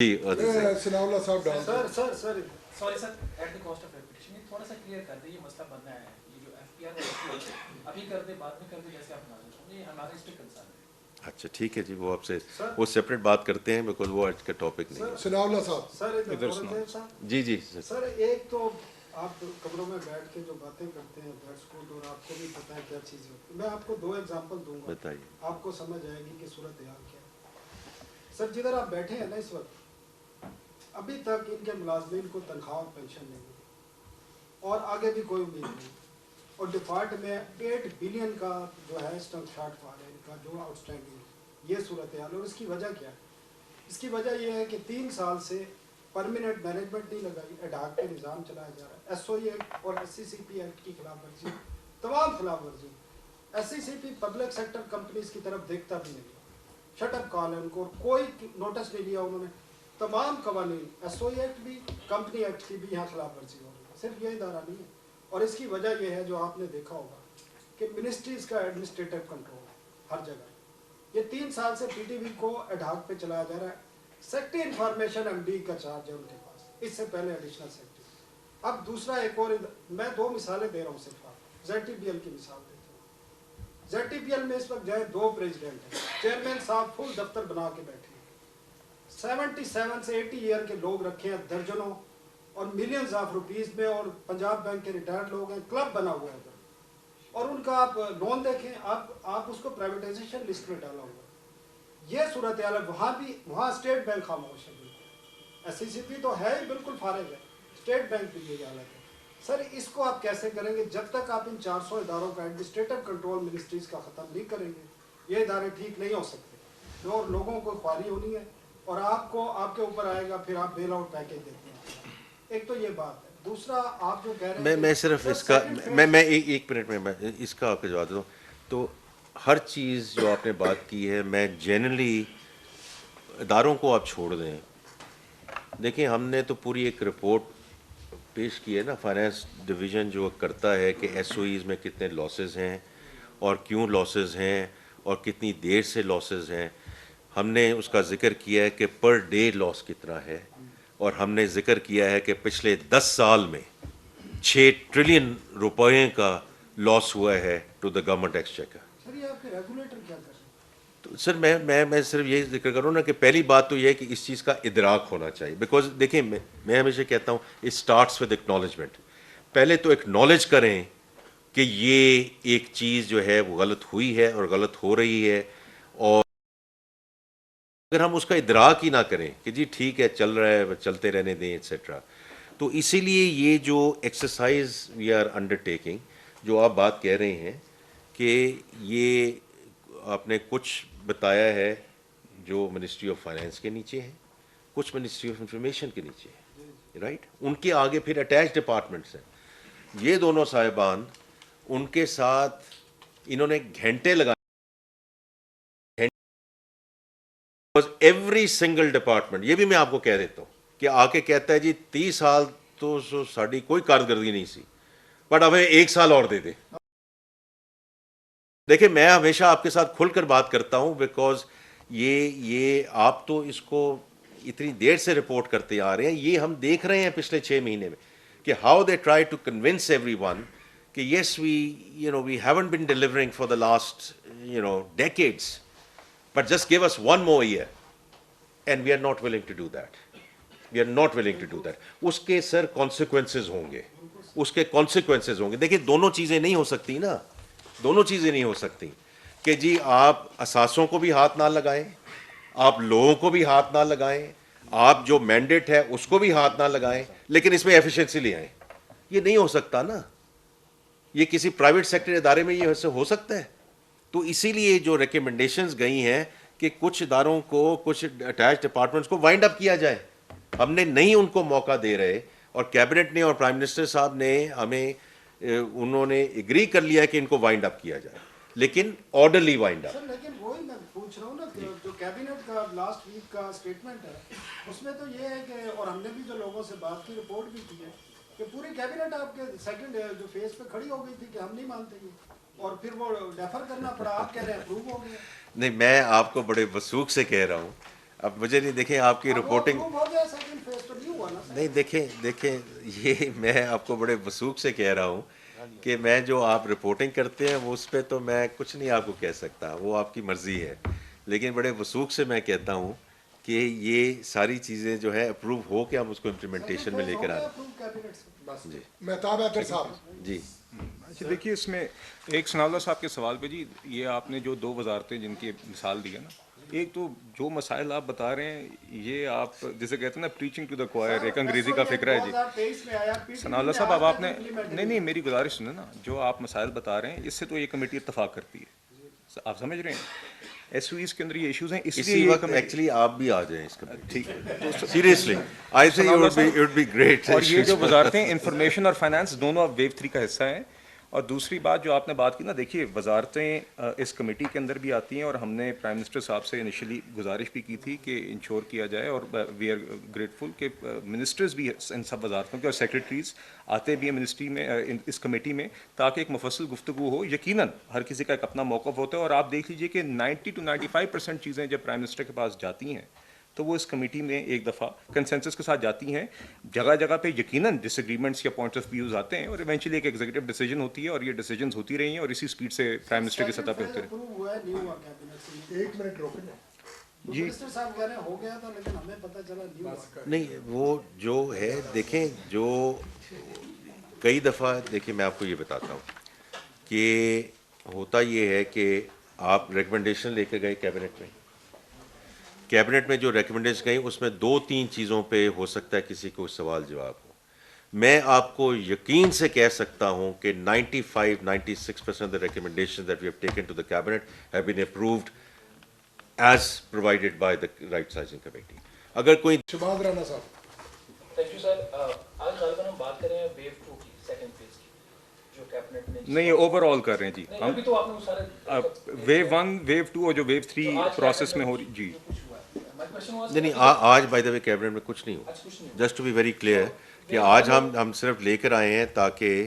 جی سناؤلہ صاحب ڈال sorry sir at the cost of repetition یہ تھوڑا سا کلیئر کر دیں یہ مسئلہ بننا ہے یہ جو ایف پی آر ابھی کر دیں بعد میں کر دیں جیسے آپ نازل ہوں یہ ہمارا اس پہ کنسرن ہے. اچھا ٹھیک ہے جی وہ آپ سے وہ سیپریٹ بات کرتے ہیں بیکاز وہ آج کا ٹاپک نہیں ہے. سناؤلہ صاحب سر ادھر سناؤ. جی جی سر ایک تو آپ کمروں میں بیٹھ کے جو باتیں کرتے ہیں دیٹس گڈ اور آپ کو بھی پتہ ہے کیا چیزیں ہوتی ہیں. میں آپ کو دو ایگزامپل دوں گا بتائیے آپ کو سمجھ آئے گی کہ صورت حال کیا ہے. سر جدھر آپ بیٹھے ہیں نا اس وقت ابھی تک ان کے ملازمین کو تنخواہ اور پینشن نہیں ملی اور آگے بھی کوئی امید نہیں اور ڈیفالٹ میں 8 بلین کا جو ہے اسٹمپ شارٹ فال ہے ان کا جو آؤٹ اسٹینڈنگ یہ صورت حال. اور اس کی وجہ کیا ہے؟ اس کی وجہ یہ ہے کہ 3 سال سے پرماننٹ مینجمنٹ نہیں لگائی ایڈاک پہ نظام چلایا جا رہا ہے. ایس او ای ایکٹ اور ایس سی سی پی ایکٹ کی خلاف ورزی تمام خلاف ورزی. ایس سی سی پی پبلک سیکٹر کمپنیز کی طرف دیکھتا بھی نہیں شٹ اپ کال ہے ان کو اور کوئی نوٹس نہیں لیا انہوں نے. تمام قوانین ایس او ای ایکٹ بھی کمپنی ایکٹ کی بھی یہاں خلاف ورزی ہو رہی ہے. صرف یہ ادارہ نہیں ہے اور اس کی وجہ یہ ہے جو آپ نے دیکھا ہوگا کہ منسٹریز کا ایڈمنسٹریٹو کنٹرول ہے ہر جگہ. یہ 3 سال سے پی ٹی وی کو ایڈاک پہ چلایا جا رہا ہے. سیکٹری انفارمیشن ایم ڈی کا چارج ہے ان کے پاس اس سے پہلے ایڈیشنل سیکٹری. اب دوسرا ایک اور میں 2 مثالیں دے رہا ہوں صرف آپ زیڈ ٹی پی ایل کی مثال دیتا ہوں. زیڈ ٹی پی ایل میں اس وقت جو ہے 2 پریزیڈنٹ ہیں. چیئرمین صاحب فل دفتر بنا کے بیٹھے ہیں. 77 سے 80 ایئر کے لوگ رکھے ہیں درجنوں اور ملینز آف روپیز میں اور پنجاب بینک کے ریٹائرڈ لوگ ہیں. کلب بنا ہوا ہے ادھر اور ان کا آپ لون دیکھیں آپ اس کو پرائیویٹائزیشن لسٹ میں ڈالا ہوا ہے. یہ صورت حال ہے. وہاں بھی وہاں اسٹیٹ بینک خاموش ہے بالکل. ایس سی سی پی تو ہے ہی بالکل فارغ ہے. اسٹیٹ بینک بھی یہی حالت ہے. سر اس کو آپ کیسے کریں گے جب تک آپ ان 400 اداروں کا ایڈمنسٹریٹو کنٹرول منسٹریز کا ختم نہیں کریں گے. یہ ادارے ٹھیک نہیں ہو سکتے اور لوگوں کو خواری ہونی ہے اور آپ کو آپ کے اوپر آئے گا پھر آپ بیل آؤٹ پیکیج دیتے ہیں. ایک تو یہ بات ہے. دوسرا آپ جو کہہ رہے ہیں میں صرف اس کا میں ایک منٹ میں اس کا آپ کو جواب دوں تو ہر چیز جو آپ نے بات کی ہے میں جنرلی اداروں کو آپ چھوڑ دیں. دیکھیں ہم نے تو پوری ایک رپورٹ پیش کی ہے نا فائنانس ڈویژن جو کرتا ہے کہ ایس او ایز میں کتنے لاسز ہیں اور کیوں لاسز ہیں اور کتنی دیر سے لاسز ہیں. ہم نے اس کا ذکر کیا ہے کہ پر ڈے لاس کتنا ہے اور ہم نے ذکر کیا ہے کہ پچھلے 10 سال میں 6 ٹریلین روپے کا لاس ہوا ہے ٹو دا گورنمنٹ ایکسچیکر. سر یہ آپ کے ریگولیٹر کیا کر رہے ہیں؟ تو سر میں صرف یہی ذکر کروں نا کہ پہلی بات تو یہ ہے کہ اس چیز کا ادراک ہونا چاہیے بیکاز دیکھیں میں ہمیشہ کہتا ہوں اٹ اسٹارٹس ود اکنالجمنٹ. پہلے تو اکنالج کریں کہ یہ ایک چیز جو ہے وہ غلط ہوئی ہے اور غلط ہو رہی ہے. اور اگر ہم اس کا ادراک ہی نہ کریں کہ جی ٹھیک ہے چل رہا ہے چلتے رہنے دیں ایٹسیٹرا تو اسی لیے یہ جو ایکسرسائز وی آر انڈر ٹیکنگ جو آپ بات کہہ رہے ہیں کہ یہ آپ نے کچھ بتایا ہے جو منسٹری آف فائنینس کے نیچے ہے کچھ منسٹری آف انفارمیشن کے نیچے ہے رائٹ. ان کے آگے پھر اٹیچ ڈپارٹمنٹس ہیں. یہ دونوں صاحبان ان کے ساتھ انہوں نے گھنٹے لگائے ایوری سنگل ڈپارٹمنٹ. یہ بھی میں آپ کو کہہ دیتا ہوں کہ آ کے کہتا ہے جی 30 سال تو ساری کوئی کارکردگی نہیں سی بٹ ہمیں 1 سال اور دے دیں. دیکھیں میں ہمیشہ آپ کے ساتھ کھل کر بات کرتا ہوں بیکاز یہ آپ تو اس کو اتنی دیر سے رپورٹ کرتے آ رہے ہیں. یہ ہم دیکھ رہے ہیں پچھلے 6 مہینے میں کہ how they try to convince everyone کہ yes we haven't been delivering for the last decades but just give us 1 more year and we are not willing to do that. We are not willing to do that. اس کے سر consequences ہوں گے اس کے consequences ہوں گے. دیکھیں دونوں چیزیں نہیں ہو سکتی نا دونوں چیزیں نہیں ہو سکتی کہ جی آپ اثاثوں کو بھی ہاتھ نہ لگائیں آپ لوگوں کو بھی ہاتھ نہ لگائیں آپ جو مینڈیٹ ہے اس کو بھی ہاتھ نہ لگائیں لیکن اس میں ایفیشنسی لے آئیں. یہ نہیں ہو سکتا نا. یہ کسی پرائیویٹ سیکٹر ادارے میں یہ ہو سکتا ہے. تو اسی لیے جو ریکمنڈیشنز گئی ہیں کہ کچھ اداروں کو کچھ اٹیچ ڈپارٹمنٹس کو وائنڈ اپ کیا جائے. ہم نے نہیں ان کو موقع دے رہے اور کیبنٹ نے اور پرائم منسٹر صاحب نے ہمیں انہوں نے ایگری کر لیا کہ ان کو وائنڈ اپ کیا جائے لیکن آرڈرلی وائنڈ اپ. سر لیکن وہی میں پوچھ رہا ہوں نا کہ جو کیبنٹ کا لاسٹ ویک کا اسٹیٹمنٹ ہے اس میں تو یہ ہے کہ اور ہم نے بھی جو لوگوں سے بات کی رپورٹ بھی کی ہے کہ پوری کیبنٹ آپ کے سیکنڈ جو فیز پہ کھڑی ہو گئی تھی کہ ہم نہیں مانتے یہ اور پھر وہ ڈیفر کرنا پڑا. آپ کہہ رہے ہیں اپروو ہو گیا. نہیں میں آپ کو بڑے وثوق سے کہہ رہا ہوں اب مجھے نہیں دیکھیں آپ کی رپورٹنگ ہو گیا سیکنڈ فیز تو نہیں ہوا نا سر. نہیں دیکھیں یہ میں آپ کو بڑے وثوق سے کہہ رہا ہوں کہ میں جو آپ رپورٹنگ کرتے ہیں وہ اس پہ تو میں کچھ نہیں آپ کو کہہ سکتا, وہ آپ کی مرضی ہے, لیکن بڑے وثوق سے میں کہتا ہوں کہ یہ ساری چیزیں جو ہے اپروو ہو کے ہم اس کو امپلیمنٹیشن میں لے کر آ رہے ہیں. جی مہتاب حیدر صاحب. جی اچھا دیکھیے اس میں ایک ثناء اللہ صاحب کے سوال پہ جی, یہ آپ نے جو 2 وزارتیں جن کی مثال دی ہے نا, ایک تو جو مسائل آپ بتا رہے ہیں یہ آپ جیسے کہتے ہیں نا پریچنگ ٹو دا کوائر, ایک انگریزی کا فکر ہے جی. ثناء اللہ صاحب اب آپ نے نہیں میری گزارش سنیں نا, جو آپ مسائل بتا رہے ہیں اس سے تو یہ کمیٹی اتفاق کرتی ہے, آپ سمجھ رہے ہیں ایس او ایز کے اندر یہ ایشوز ہیں, اس اسی لیے وقت ایکچولی آپ بھی آ جائیں اس کا ٹھیک ہے. سیریسلی آئی سے اٹ وڈ بی گریٹ. اور یہ جو وزارتیں انفارمیشن اور فائنانس دونوں اب ویو 3 کا حصہ ہیں. اور دوسری بات جو آپ نے بات کی نا, دیکھیے وزارتیں اس کمیٹی کے اندر بھی آتی ہیں, اور ہم نے پرائم منسٹر صاحب سے انیشلی گزارش بھی کی تھی کہ انشور کیا جائے, اور وی آر گریٹفل کہ منسٹرز بھی ان سب وزارتوں کے اور سیکرٹریز آتے بھی ہیں منسٹری میں اس کمیٹی میں, تاکہ ایک مفصل گفتگو ہو. یقیناً ہر کسی کا ایک اپنا موقف ہوتا ہے, اور آپ دیکھ لیجیے کہ 90 to 95% چیزیں جب پرائم منسٹر کے پاس جاتی ہیں تو وہ اس کمیٹی میں ایک دفعہ کنسنسس کے ساتھ جاتی ہیں. جگہ جگہ پہ یقیناً ڈس ایگریمنٹس یا پوائنٹس آف ویوز آتے ہیں, اور ایونچولی ایک ایگزیکٹو ڈیسیجن ہوتی ہے, اور یہ ڈیسیجنز ہوتی رہی ہیں, اور اسی سپیڈ سے پرائم منسٹر کی سطح پہ ہوتے رہے. 1 منٹ روکیں. جی منسٹر صاحب کہہ رہے ہیں ہو گیا تھا, لیکن ہمیں پتہ چلا نہیں ہوا. نہیں وہ جو ہے دیکھیں, جو کئی دفعہ دیکھیں میں آپ کو یہ بتاتا ہوں کہ ہوتا یہ ہے کہ آپ ریکمنڈیشن لے کے گئے کیبنٹ میں جو ریکمنڈیشن گئی اس میں 2-3 چیزوں پہ ہو سکتا ہے کسی کو سوال جواب ہو. میں آپ کو یقین سے کہہ سکتا ہوں کہ 95-96% of the recommendations that we have taken to the cabinet have been approved as provided by the right sizing committee. اگر کوئی شہباز رانا صاحب. Thank you sir. آج غالباً ہم بات کر رہے ہیں ویو 2 کی, سیکنڈ فیز کی, جو کیبنٹ نے نہیں اوور آل کر رہے ہیں جی نہیں, ہم ابھی تو آپ نے سارے ویو 1 ویو 2 اور جو ویو 3 پروسیس میں ہو رہی جی. نہیں آج بائی دا وے کیبنٹ میں کچھ نہیں ہو. Just to be very clear کہ آج ہم صرف لے کر آئے ہیں تاکہ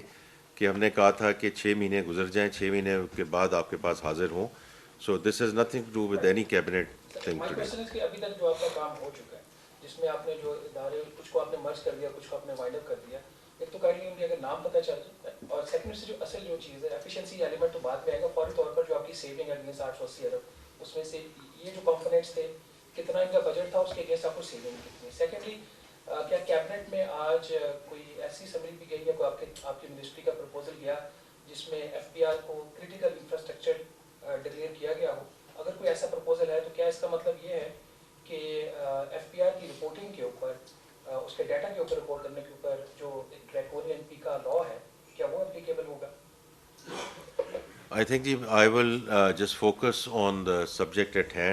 کہ ہم نے کہا تھا کہ 6 مہینے گزر جائیں, 6 مہینے کے بعد آپ کے پاس حاضر ہوں. So this is nothing to do with any cabinet thing my today. Question ہے کہ ابھی تک جو آپ کا کام ہو چکا ہے, جس میں آپ نے جو ادارے کچھ کو آپ نے مرج کر دیا, کچھ کو آپ نے وائنڈ اپ کر دیا, ایک تو کائنڈلی مجھے اگر نام پتہ چل جائے, اور سیکنڈ سے جو اصل جو چیز ہے ایفیشنسی ایلیمنٹ تو بعد میں آئے گا, فوری طور پر جو آپ کی سیونگ ہے 880 ارب اس میں سے یہ جو کمپوننٹس تھے کتنا ان کا بجٹ تھا, اس کے اگینسٹ آپ کو سیونگ کتنی. سیکنڈلی کیا کیبنٹ میں آج کوئی ایسی سمری بھی گئی ہے, کوئی آپ کی منسٹری کا پرپوزل گیا جس میں ایف پی آر کو کریٹیکل انفراسٹرکچر ڈکلیئر کیا گیا ہو؟ اگر کوئی ایسا پرپوزل ہے تو کیا اس کا مطلب یہ ہے کہ ایف پی آر کی رپورٹنگ کے اوپر, اس کے ڈیٹا کے اوپر رپورٹ کرنے کے اوپر جو ڈریکونین پی کا لا ہے کیا وہ اپلیکیبل ہوگا؟ I think I will just focus on the subject at hand.